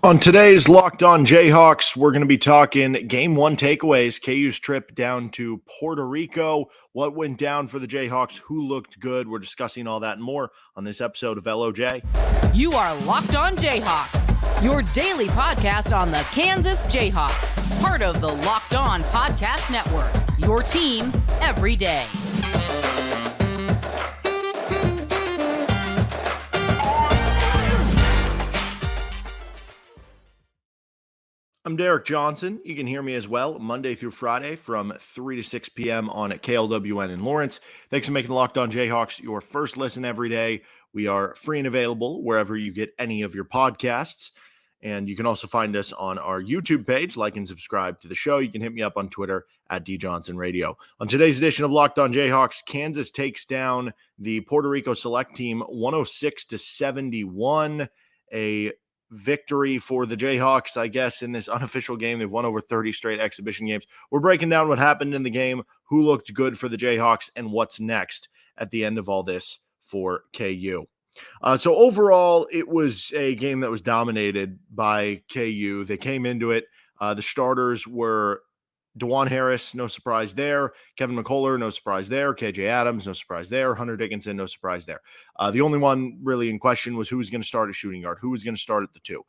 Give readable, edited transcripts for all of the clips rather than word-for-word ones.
On today's Locked On Jayhawks, we're going to be talking Game 1 takeaways, KU's trip down to Puerto Rico, what went down for the Jayhawks, who looked good. We're discussing all that and more on this episode of LOJ. You are Locked On Jayhawks, your daily podcast on the Kansas Jayhawks, part of the Locked On Podcast Network, your team every day. I'm Derek Johnson. You can hear me as well Monday through Friday from 3 to 6 p.m. on at KLWN in Lawrence. Thanks for making Locked On Jayhawks your first listen every day. We are free and available wherever you get any of your podcasts. And you can also find us on our YouTube page. Like and subscribe to the show. You can hit me up on Twitter at DJohnsonRadio. On today's edition of Locked On Jayhawks, Kansas takes down the Puerto Rico select team 106-71. A victory for the Jayhawks, I guess, in this unofficial game. They've won over 30 straight exhibition games. We're breaking down what happened in the game, who looked good for the Jayhawks, and what's next at the end of all this for KU. So overall, it was a game that was dominated by KU. They came into it. The starters were Dajuan Harris, no surprise there. Kevin McCullar, no surprise there. KJ Adams, no surprise there. Hunter Dickinson, no surprise there. The only one really in question was who was going to start at shooting guard, who was going to start at the two.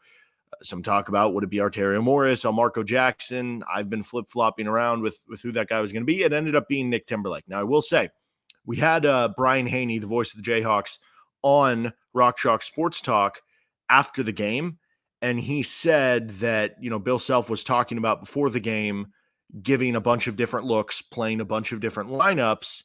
Some talk about would it be Arterio Morris, Marco Jackson. I've been flip-flopping around with who that guy was going to be. It ended up being Nick Timberlake. Now, I will say, we had Brian Haney, the voice of the Jayhawks, on Rock Chalk Sports Talk after the game, and he said that, Bill Self was talking about before the game, giving a bunch of different looks, playing a bunch of different lineups,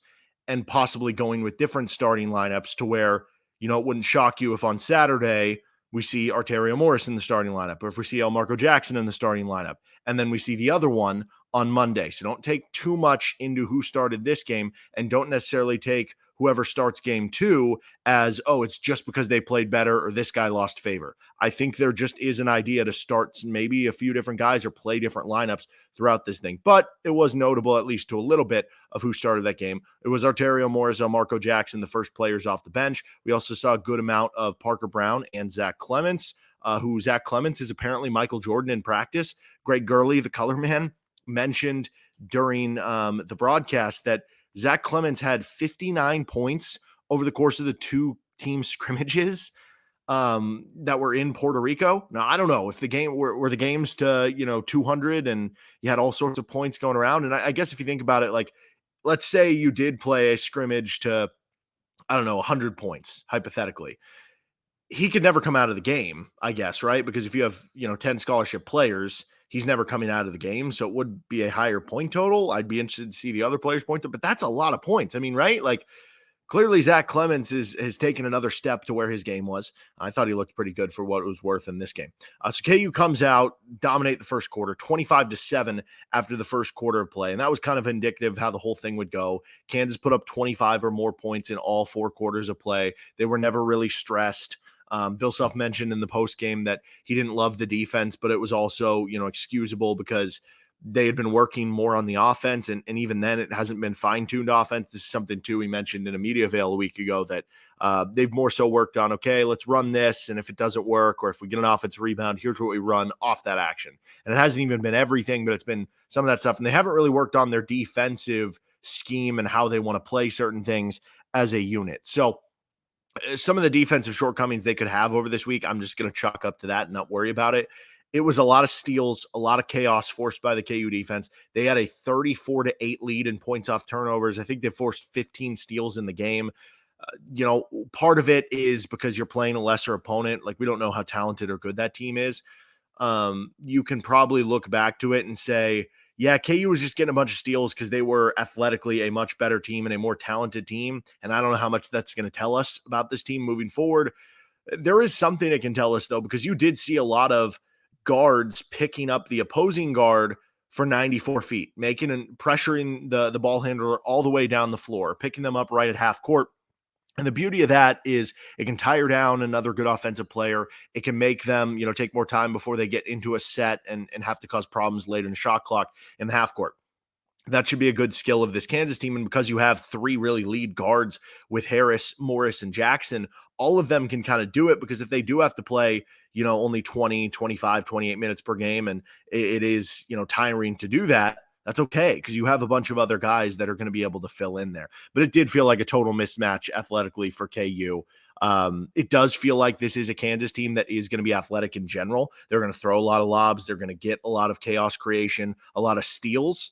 and possibly going with different starting lineups to where, it wouldn't shock you if on Saturday we see Arterio Morris in the starting lineup, or if we see Marco Jackson in the starting lineup, and then we see the other one on Monday. So don't take too much into who started this game, and don't necessarily take whoever starts game 2 as, it's just because they played better or this guy lost favor. I think there just is an idea to start maybe a few different guys or play different lineups throughout this thing. But it was notable, at least to a little bit, of who started that game. It was Arterio Morris, Marco Jackson, the first players off the bench. We also saw a good amount of Parker Brown and Zach Clements, who Zach Clements is apparently Michael Jordan in practice. Greg Gurley, the color man, mentioned during the broadcast that Zach Clements had 59 points over the course of the two team scrimmages that were in Puerto Rico. Now, I don't know if the game were the games to, 200 and you had all sorts of points going around. And I guess if you think about it, like, let's say you did play a scrimmage to, 100 points, hypothetically. He could never come out of the game, I guess, right? Because if you have, 10 scholarship players, he's never coming out of the game, so it would be a higher point total. I'd be interested to see the other players point to, but that's a lot of points. I mean, right? Like, clearly Zach Clements has taken another step to where his game was. I thought he looked pretty good for what it was worth in this game. So KU comes out, dominate the first quarter, 25-7 after the first quarter of play, and that was kind of indicative of how the whole thing would go. Kansas put up 25 or more points in all 4 quarters of play. They were never really stressed. Bill Self mentioned in the post game that he didn't love the defense, but it was also, excusable because they had been working more on the offense. And even then it hasn't been fine-tuned offense. This is something too, he mentioned in a media avail a week ago that they've more so worked on, okay, let's run this. And if it doesn't work, or if we get an offensive rebound, here's what we run off that action. And it hasn't even been everything, but it's been some of that stuff. And they haven't really worked on their defensive scheme and how they want to play certain things as a unit. So some of the defensive shortcomings they could have over this week, I'm just going to chalk up to that and not worry about it. It was a lot of steals, a lot of chaos forced by the KU defense. They had a 34-8 lead in points off turnovers. I think they forced 15 steals in the game. Part of it is because you're playing a lesser opponent. Like, we don't know how talented or good that team is. You can probably look back to it and say, yeah, KU was just getting a bunch of steals because they were athletically a much better team and a more talented team. And I don't know how much that's going to tell us about this team moving forward. There is something it can tell us, though, because you did see a lot of guards picking up the opposing guard for 94 feet, making and pressuring the ball handler all the way down the floor, picking them up right at half court. And the beauty of that is it can tire down another good offensive player. It can make them, take more time before they get into a set and have to cause problems later in the shot clock in the half court. That should be a good skill of this Kansas team. And because you have three really lead guards with Harris, Morris, and Jackson, all of them can kind of do it, because if they do have to play, only 20, 25, 28 minutes per game, and it is, tiring to do that, that's okay, because you have a bunch of other guys that are going to be able to fill in there. But it did feel like a total mismatch athletically for KU. It does feel like this is a Kansas team that is going to be athletic in general. They're going to throw a lot of lobs. They're going to get a lot of chaos creation, a lot of steals.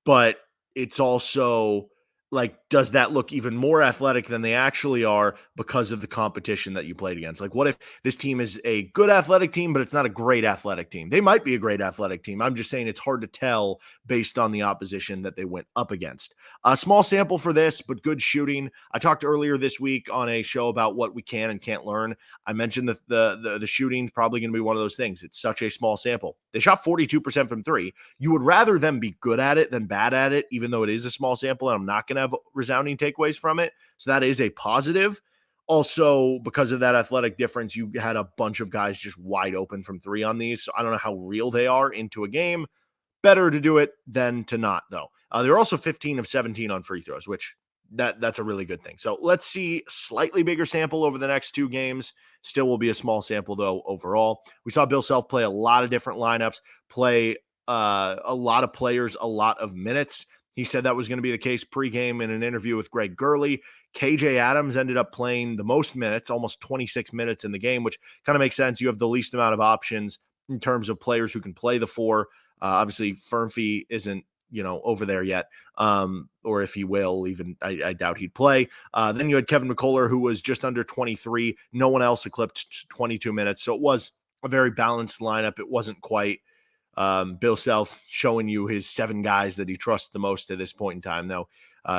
But it's also like, does that look even more athletic than they actually are because of the competition that you played against? Like, what if this team is a good athletic team, but it's not a great athletic team? They might be a great athletic team. I'm just saying it's hard to tell based on the opposition that they went up against. A small sample for this, but good shooting. I talked earlier this week on a show about what we can and can't learn. I mentioned that the shooting is probably going to be one of those things. It's such a small sample. They shot 42% from three. You would rather them be good at it than bad at it, even though it is a small sample, and I'm not going to have resounding takeaways from it. So that is a positive. Also, because of that athletic difference, you had a bunch of guys just wide open from three on these. So I don't know how real they are into a game. Better to do it than to not, though. They're also 15 of 17 on free throws, which that's a really good thing. So let's see slightly bigger sample over the next two games. Still will be a small sample, though, overall. We saw Bill Self play a lot of different lineups, play a lot of players, a lot of minutes. He said that was going to be the case pregame in an interview with Greg Gurley. KJ Adams ended up playing the most minutes, almost 26 minutes in the game, which kind of makes sense. You have the least amount of options in terms of players who can play the four. Obviously, Fernfee isn't, over there yet, or if he will, even I doubt he'd play. Then you had Kevin McCullar, who was just under 23. No one else eclipsed 22 minutes. So it was a very balanced lineup. It wasn't quite Bill Self showing you his 7 guys that he trusts the most at this point in time. Though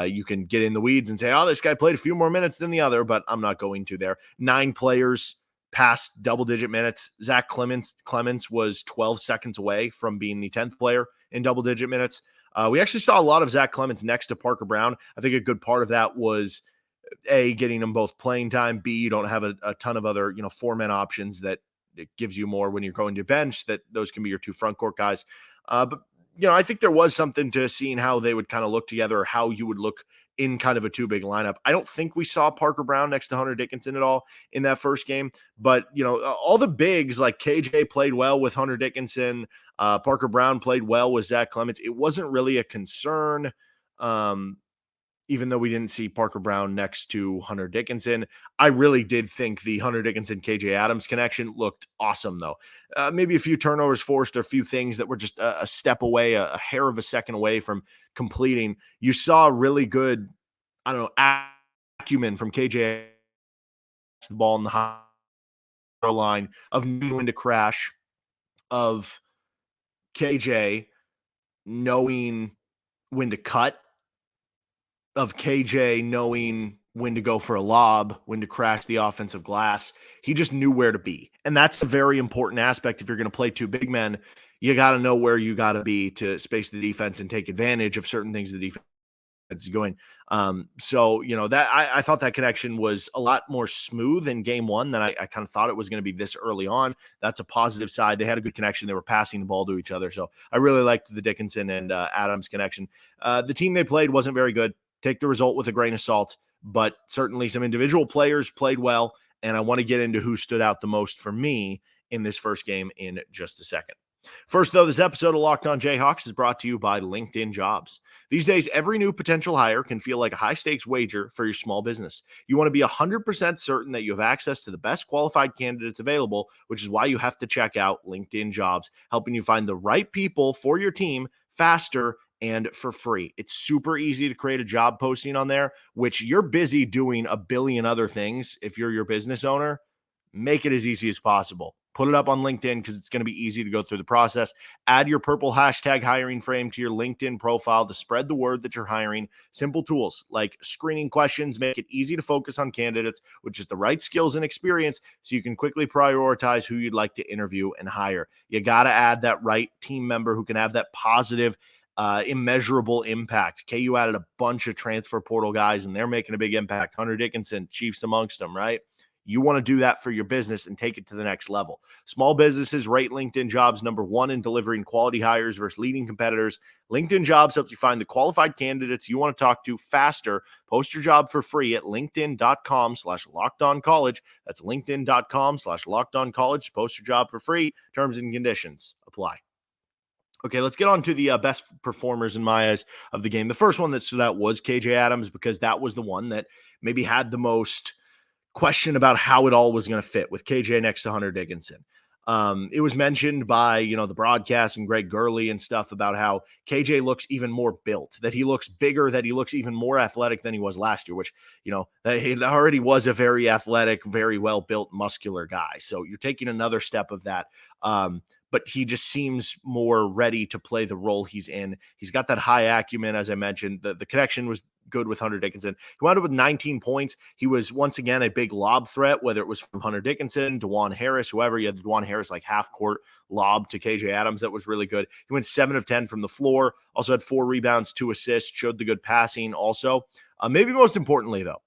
you can get in the weeds and say, oh, this guy played a few more minutes than the other, but I'm not going to there. 9 players past double-digit minutes. Zach Clements was 12 seconds away from being the 10th player in double-digit minutes. We actually saw a lot of Zach Clements next to Parker Brown. I think a good part of that was, A, getting them both playing time. B, you don't have a ton of other, 4-man options that it gives you more when you're going to bench, that those can be your 2 front court guys. But, I think there was something to seeing how they would kind of look together, or how you would look in kind of a 2 big lineup. I don't think we saw Parker Brown next to Hunter Dickinson at all in that first game, but all the bigs, like KJ played well with Hunter Dickinson. Parker Brown played well with Zach Clements. It wasn't really a concern. Even though we didn't see Parker Brown next to Hunter Dickinson. I really did think the Hunter Dickinson, KJ Adams connection looked awesome, though. Maybe a few turnovers forced, or a few things that were just a step away, a hair of a second away from completing. You saw really good, acumen from KJ, the ball in the high line, of knowing when to crash, of KJ knowing when to cut, of KJ knowing when to go for a lob, when to crash the offensive glass. He just knew where to be. And that's a very important aspect. If you're going to play 2 big men, you got to know where you got to be to space the defense and take advantage of certain things the defense is going. That I thought that connection was a lot more smooth in game 1 than I kind of thought it was going to be this early on. That's a positive side. They had a good connection. They were passing the ball to each other. So I really liked the Dickinson and Adams connection. The team they played wasn't very good. Take the result with a grain of salt, but certainly some individual players played well, and I want to get into who stood out the most for me in this first game in just a second. First, though, this episode of Locked On Jayhawks is brought to you by LinkedIn Jobs. These days, every new potential hire can feel like a high-stakes wager for your small business. You want to be 100% certain that you have access to the best qualified candidates available, which is why you have to check out LinkedIn Jobs, helping you find the right people for your team faster and for free. It's super easy to create a job posting on there, which you're busy doing a billion other things. If you're your business owner, make it as easy as possible. Put it up on LinkedIn, because it's going to be easy to go through the process. Add your purple hashtag hiring frame to your LinkedIn profile to spread the word that you're hiring. Simple tools like screening questions make it easy to focus on candidates with just the right skills and experience, so you can quickly prioritize who you'd like to interview and hire. You got to add that right team member who can have that positive, immeasurable impact. KU added a bunch of transfer portal guys, and they're making a big impact. Hunter Dickinson, chiefs amongst them, right? You want to do that for your business and take it to the next level. Small businesses rate LinkedIn Jobs number one in delivering quality hires versus leading competitors. LinkedIn Jobs helps you find the qualified candidates you want to talk to faster. Post your job for free at linkedin.com/lockedoncollege. That's linkedin.com/lockedoncollege. Post your job for free. Terms and conditions apply. Okay, let's get on to the best performers in my eyes of the game. The first one that stood out was KJ Adams, because that was the one that maybe had the most question about how it all was going to fit with KJ next to Hunter Dickinson. It was mentioned by, the broadcast and Greg Gurley and stuff about how KJ looks even more built, that he looks bigger, that he looks even more athletic than he was last year, which, that he already was a very athletic, very well-built, muscular guy. So you're taking another step of that. But he just seems more ready to play the role he's in. He's got that high acumen, as I mentioned. The connection was good with Hunter Dickinson. He wound up with 19 points. He was, once again, a big lob threat, whether it was from Hunter Dickinson, Dajuan Harris, whoever. You had Dajuan Harris, like half-court lob to KJ Adams. That was really good. He went 7 of 10 from the floor. Also had 4 rebounds, 2 assists, showed the good passing also. Maybe most importantly, though,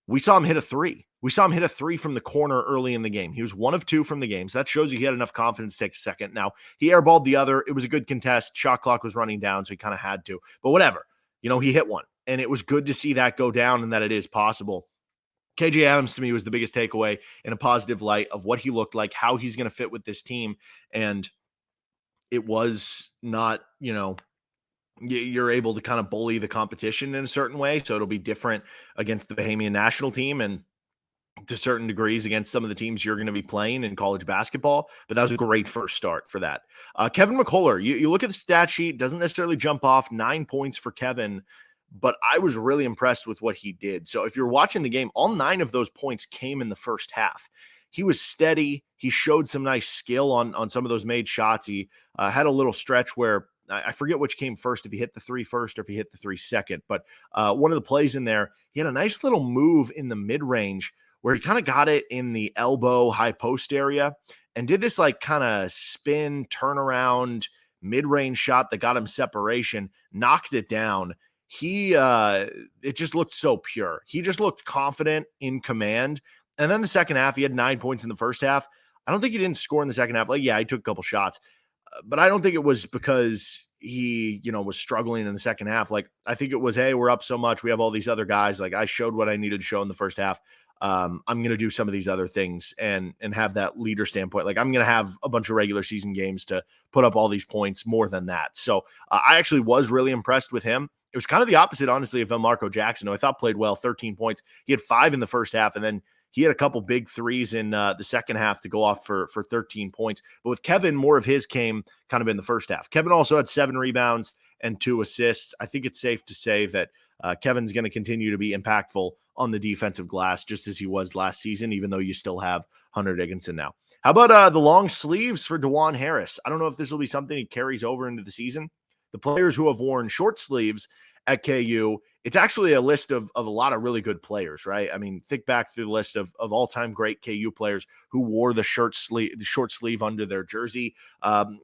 we saw him hit a 3. We saw him hit a 3 from the corner early in the game. He was 1 of 2 from the game. So that shows you he had enough confidence to take a second. Now, he airballed the other. It was a good contest. Shot clock was running down, so he kind of had to. But whatever. He hit one. And it was good to see that go down and that it is possible. KJ Adams, to me, was the biggest takeaway in a positive light of what he looked like, how he's going to fit with this team. And it was not, you're able to kind of bully the competition in a certain way. So it'll be different against the Bahamian national team and to certain degrees against some of the teams you're going to be playing in college basketball. But that was a great first start for that. Kevin McCullar, you look at the stat sheet, doesn't necessarily jump off. 9 points for Kevin, but I was really impressed with what he did. So if you're watching the game, all 9 of those points came in the first half. He was steady. He showed some nice skill on some of those made shots. He had a little stretch where I forget which came first, if he hit the 3 first or if he hit the 3 second. But one of the plays in there, he had a nice little move in the mid-range where he kind of got it in the elbow high post area and did this like kind of spin, turnaround, mid-range shot that got him separation, knocked it down. It just looked so pure. He just looked confident, in command. And then the second half, he had 9 points in the first half. I don't think he didn't score in the second half. Like, yeah, he took a couple shots, but I don't think it was because he, was struggling in the second half. Like, I think it was, hey, we're up so much. We have all these other guys. Like, I showed what I needed to show in the first half. I'm going to do some of these other things and have that leader standpoint. Like, I'm going to have a bunch of regular season games to put up all these points more than that. So I actually was really impressed with him. It was kind of the opposite, honestly, of Marco Jackson, who I thought played well, 13 points. He had 5 in the first half, and then he had a couple big threes in the second half to go off for 13 points. But with Kevin, more of his came kind of in the first half. Kevin also had 7 rebounds and 2 assists. I think it's safe to say that Kevin's going to continue to be impactful on the defensive glass, just as he was last season, even though you still have Hunter Dickinson now. How about the long sleeves for Dajuan Harris? I don't know if this will be something he carries over into the season. The players who have worn short sleeves at KU, it's actually a list of a lot of really good players, right? I mean, think back through the list of all-time great KU players who wore the short sleeve under their jersey.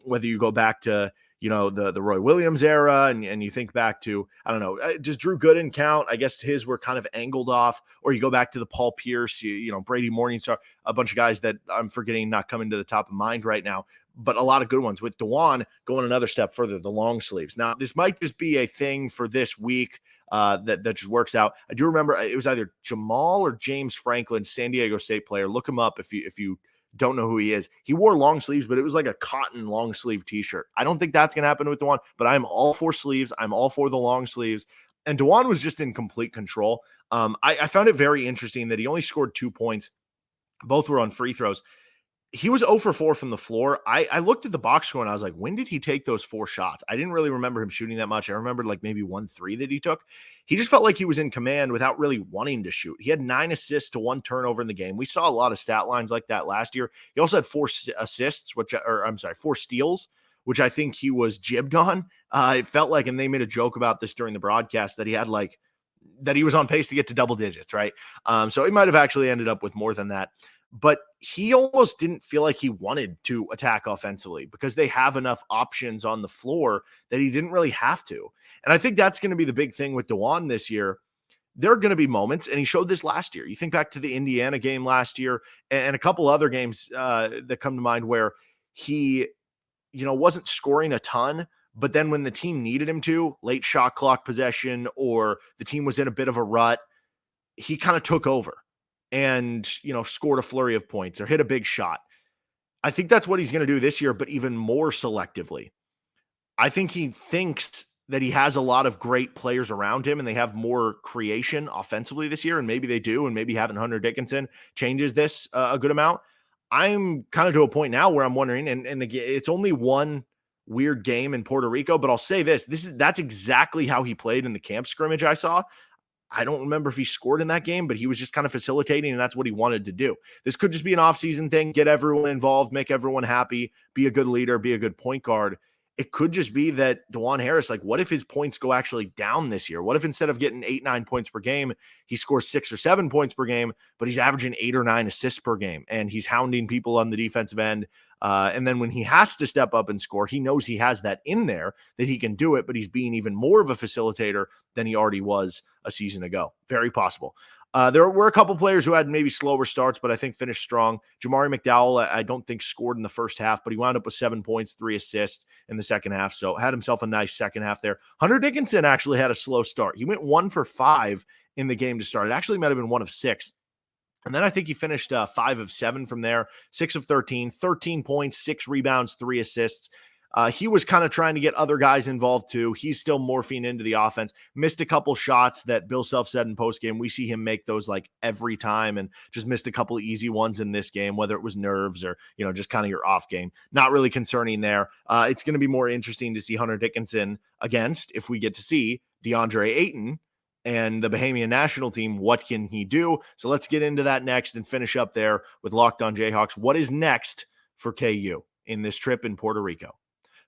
Whether you go back to, the Roy Williams era and you think back to, I don't know, does Drew Gooden count? I guess his were kind of angled off, or you go back to the Paul Pierce, Brady Morningstar, a bunch of guys that I'm forgetting, not coming to the top of mind right now, but a lot of good ones. With Dajuan going another step further, the long sleeves. Now, this might just be a thing for this week that just works out. I do remember it was either Jamal or James Franklin, San Diego State player. Look him up if you don't know who he is. He wore long sleeves, but it was like a cotton long sleeve t-shirt. I don't think that's going to happen with Dajuan, but I'm all for sleeves. I'm all for the long sleeves. And Dajuan was just in complete control. I found it very interesting that he only scored 2 points. Both were on free throws. He was 0 for 4 from the floor. I looked at the box score and I was like, when did he take those 4 shots? I didn't really remember him shooting that much. I remembered like maybe 1 3 that he took. He just felt like he was in command without really wanting to shoot. He had 9 assists to 1 turnover in the game. We saw a lot of stat lines like that last year. He also had 4 assists, 4 steals, which I think he was jibbed on. It felt like, and they made a joke about this during the broadcast, that he was on pace to get to double digits, right? So he might have actually ended up with more than that. But he almost didn't feel like he wanted to attack offensively because they have enough options on the floor that he didn't really have to. And I think that's going to be the big thing with Dajuan this year. there are going to be moments, and he showed this last year. You think back to the Indiana game last year and a couple other games that come to mind where he, wasn't scoring a ton, but then when the team needed him to, late shot clock possession, or the team was in a bit of a rut, he kind of took over and, scored a flurry of points or hit a big shot. I think that's what he's going to do this year, but even more selectively. I think he thinks that he has a lot of great players around him and they have more creation offensively this year. And maybe they do. And maybe having Hunter Dickinson changes this a good amount. I'm kind of to a point now where I'm wondering, and again, it's only one weird game in Puerto Rico, but I'll say that's exactly how he played in the camp scrimmage I saw. I don't remember if he scored in that game, but he was just kind of facilitating, and that's what he wanted to do. This could just be an offseason thing, get everyone involved, make everyone happy, be a good leader, be a good point guard. It could just be that Dajuan Harris, what if his points go actually down this year? What if instead of getting 8-9 points per game, he scores 6 or 7 points per game, but he's averaging 8 or 9 assists per game, and he's hounding people on the defensive end. And then when he has to step up and score, he knows he has that in there, that he can do it, but he's being even more of a facilitator than he already was a season ago. Very possible. There were a couple players who had maybe slower starts, but I think finished strong. Jamari McDowell, I don't think scored in the first half, but he wound up with 7 points, 3 assists in the second half. So had himself a nice second half there. Hunter Dickinson actually had a slow start. He went 1 for 5 in the game to start. It actually might have been 1 of 6. And then I think he finished 5 of 7 from there, 6 of 13, 13 points, 6 rebounds, 3 assists. He was kind of trying to get other guys involved too. He's still morphing into the offense. Missed a couple shots that Bill Self said in postgame. We see him make those every time, and just missed a couple of easy ones in this game, whether it was nerves or, just kind of your off game. Not really concerning there. It's going to be more interesting to see Hunter Dickinson against, if we get to see DeAndre Ayton and the Bahamian national team. What can he do? So let's get into that next and finish up there with Locked On Jayhawks. What is next for KU in this trip in Puerto Rico?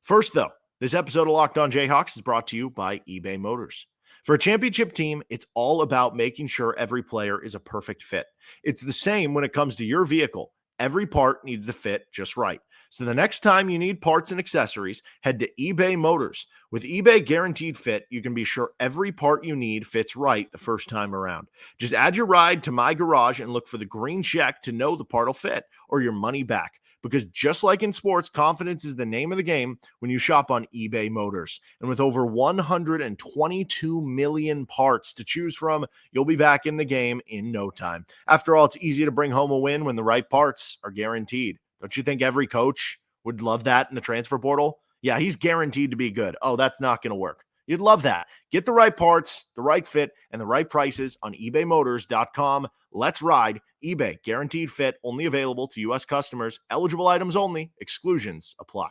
First, though, this episode of Locked On Jayhawks is brought to you by eBay Motors. For a championship team, it's all about making sure every player is a perfect fit. It's the same when it comes to your vehicle. Every part needs to fit just right. So the next time you need parts and accessories, head to eBay Motors. With eBay Guaranteed Fit, you can be sure every part you need fits right the first time around. Just add your ride to My Garage and look for the green check to know the part will fit, or your money back. Because just like in sports, confidence is the name of the game when you shop on eBay Motors. And with over 122 million parts to choose from, you'll be back in the game in no time. After all, it's easy to bring home a win when the right parts are guaranteed. Don't you think every coach would love that in the transfer portal? Yeah, he's guaranteed to be good. Oh, that's not going to work. You'd love that. Get the right parts, the right fit, and the right prices on ebaymotors.com. Let's ride. eBay Guaranteed Fit, only available to U.S. customers. Eligible items only. Exclusions apply.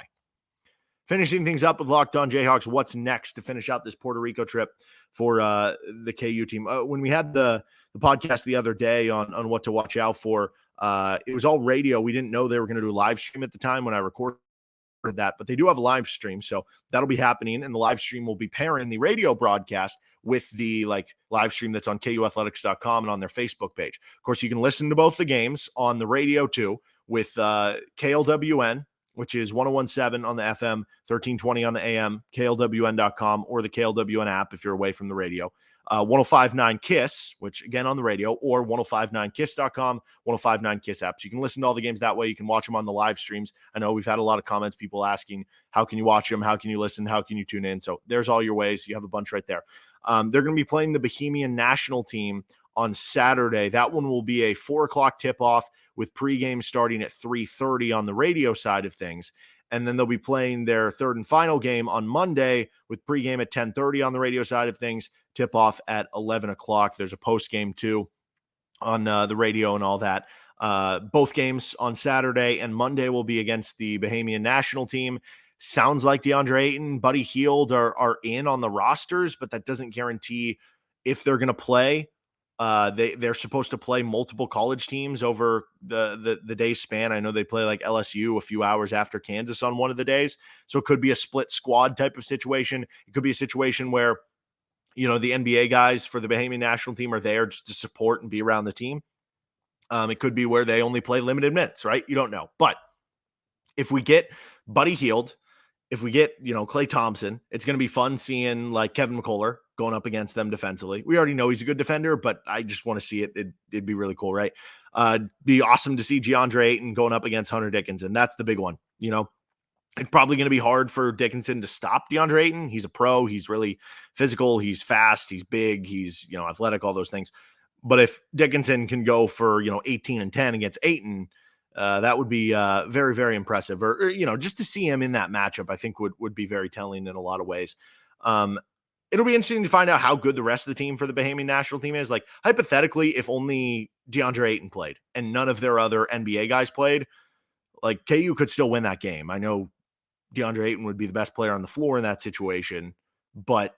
Finishing things up with Locked On Jayhawks, what's next to finish out this Puerto Rico trip for the KU team? When we had the podcast the other day on what to watch out for, it was all radio. We didn't know they were going to do a live stream at the time when I recorded that, but they do have a live stream, so that'll be happening, and the live stream will be pairing the radio broadcast with the live stream that's on KUathletics.com and on their Facebook page. Of course, you can listen to both the games on the radio too with KLWN, which is 101.7 on the FM, 1320 on the AM, KLWN.com, or the KLWN app if you're away from the radio. 105.9 KISS, which again on the radio, or 105.9kiss.com, 105.9 KISS app. So you can listen to all the games that way. You can watch them on the live streams. I know we've had a lot of comments, people asking, how can you watch them? How can you listen? How can you tune in? So there's all your ways. You have a bunch right there. They're going to be playing the Bahamian national team on Saturday. That one will be a 4:00 tip-off with pregame starting at 3:30 on the radio side of things. And then they'll be playing their third and final game on Monday with pregame at 10:30 on the radio side of things, tip-off at 11 o'clock. There's a postgame too on the radio and all that. Both games on Saturday and Monday will be against the Bahamian national team. Sounds like DeAndre Ayton, Buddy Hield are in on the rosters, but that doesn't guarantee if they're going to play. They're supposed to play multiple college teams over the day span. I know they play LSU a few hours after Kansas on one of the days. So it could be a split squad type of situation. It could be a situation where, the NBA guys for the Bahamian national team are there just to support and be around the team. It could be where they only play limited minutes, right? You don't know. But if we get Buddy Hield if we get, Klay Thompson, it's going to be fun seeing like Kevin McCullar going up against them defensively. We already know he's a good defender, but I just want to see it. It'd be really cool, right? Be awesome to see DeAndre Ayton going up against Hunter Dickinson. That's the big one. It's probably going to be hard for Dickinson to stop DeAndre Ayton. He's a pro. He's really physical. He's fast. He's big. He's, athletic, all those things. But if Dickinson can go for, 18 and 10 against Ayton, that would be very, very impressive. Or, just to see him in that matchup, I think would be very telling in a lot of ways. It'll be interesting to find out how good the rest of the team for the Bahamian national team is. Like, hypothetically, if only DeAndre Ayton played and none of their other NBA guys played, like KU could still win that game. I know DeAndre Ayton would be the best player on the floor in that situation, but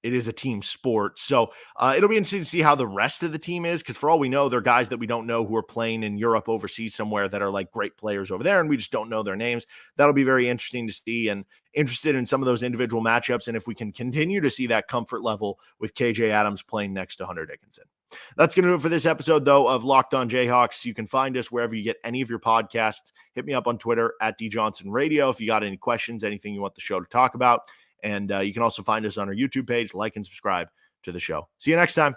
it is a team sport. So it'll be interesting to see how the rest of the team is, because for all we know, they're guys that we don't know who are playing in Europe overseas somewhere that are like great players over there, and we just don't know their names. That'll be very interesting to see, and interested in some of those individual matchups, and if we can continue to see that comfort level with KJ Adams playing next to Hunter Dickinson. That's going to do it for this episode, though, of Locked On Jayhawks. You can find us wherever you get any of your podcasts. Hit me up on Twitter at DJohnsonRadio if you got any questions, anything you want the show to talk about. And you can also find us on our YouTube page. Like and subscribe to the show. See you next time.